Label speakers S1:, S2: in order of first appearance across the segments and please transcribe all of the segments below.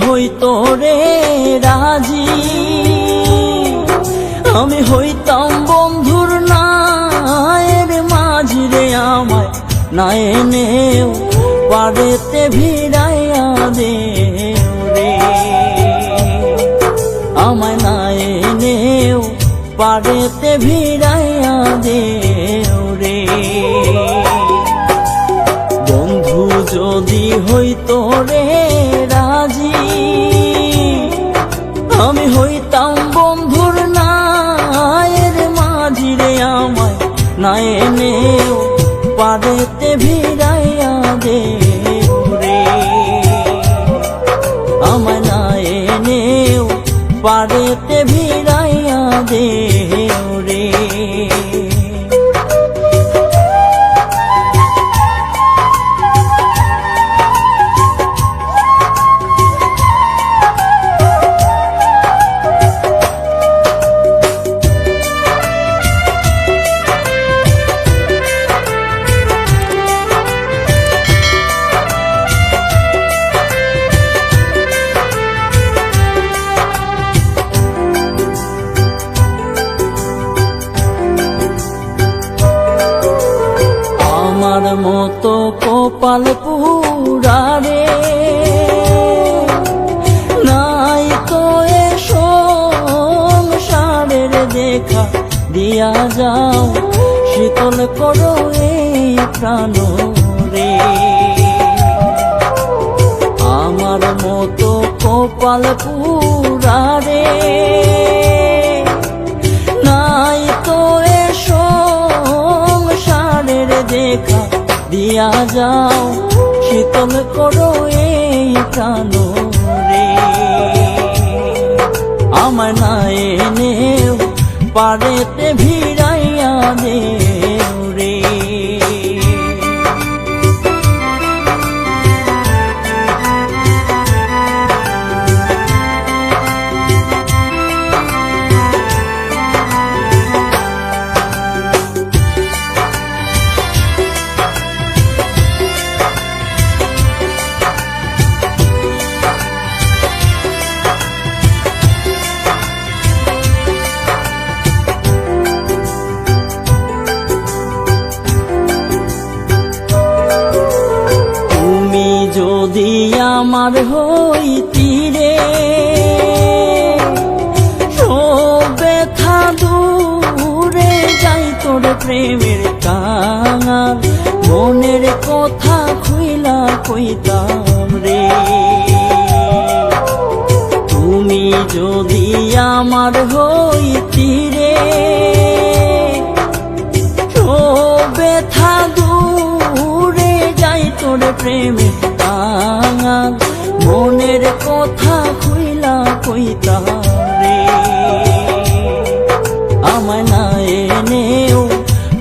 S1: হইতো রে রাজি, আমি হইতাম বন্ধুর নায়ের মাঝি রে। আমায় না এনেও পারেতে ভিড়াইয়া দে রে, আমায় না এনেও পারেতে ভিড়াইয়া দে রে। বন্ধু যদি হইতো রে রাজি, আমি হইতাম বন্ধুর নায়ের মাঝি রে। আমায় না এনেও পারেতে ভিড়াইয়া দে রে, আমায় না এনেও পারেতে ভিড়াইয়া দে রে। আমার মতো কপাল পুরারে নাই তো এ সংসারের দেখা, দিয়া যাও শীতল করো এই প্রাণ রে। আমার মতো কপাল পুরারে নাই তো এ সংসারের দেখা, দিয়া যাও শীতল করো এই প্রাণ রে। আমায় না এনেও পারেতে ভিড়াইয়া দে রে। যদি আমার হইতি রে সব ব্যথা দূরে যাই তোর প্রেমের কাঙাল, মনের কথা খুইলা কইতাম রে। তুমি যদি আমার হইতি রে সব ব্যথা দূরে যাই তোর প্রেমের কাঙাল, মনের কথা খুইলা কইতাম রে। আমায় না এনেও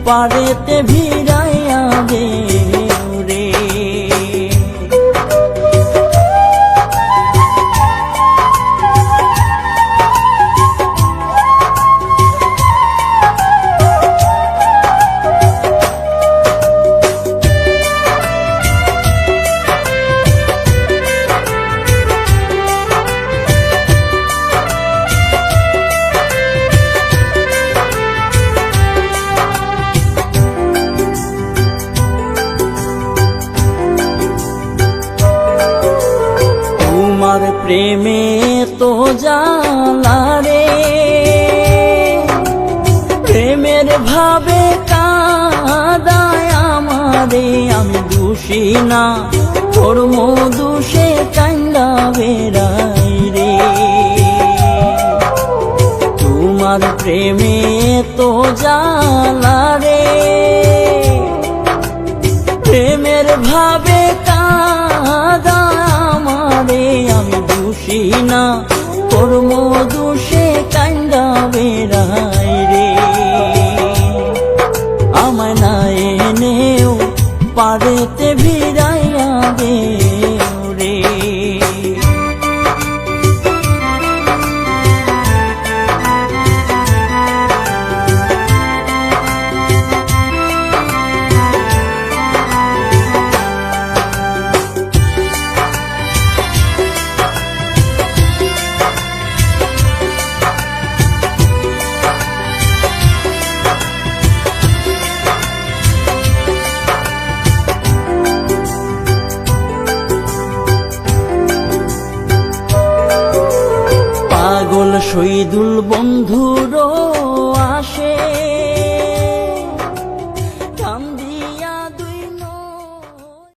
S1: পারেতে ভিড়াইয়া দে রে। তোমার প্রেমে তো জ্বালা রে, প্রেমের ভাবে কাঁদায় আমারে। আমি দোষী না তোর মধুষে কান্দা বেড়াই রে। তোমার প্রেমে তো জ্বালা রে, প্রেমের ভাবে কাঁদায় আমারে। আমি দোষী না তোর মধুষে কান্দা বেড়াই রে। আমায় না এনেও পারেতে ভিড়াইয়া দে রে। পাগল শহীদুল বন্ধুরও আসে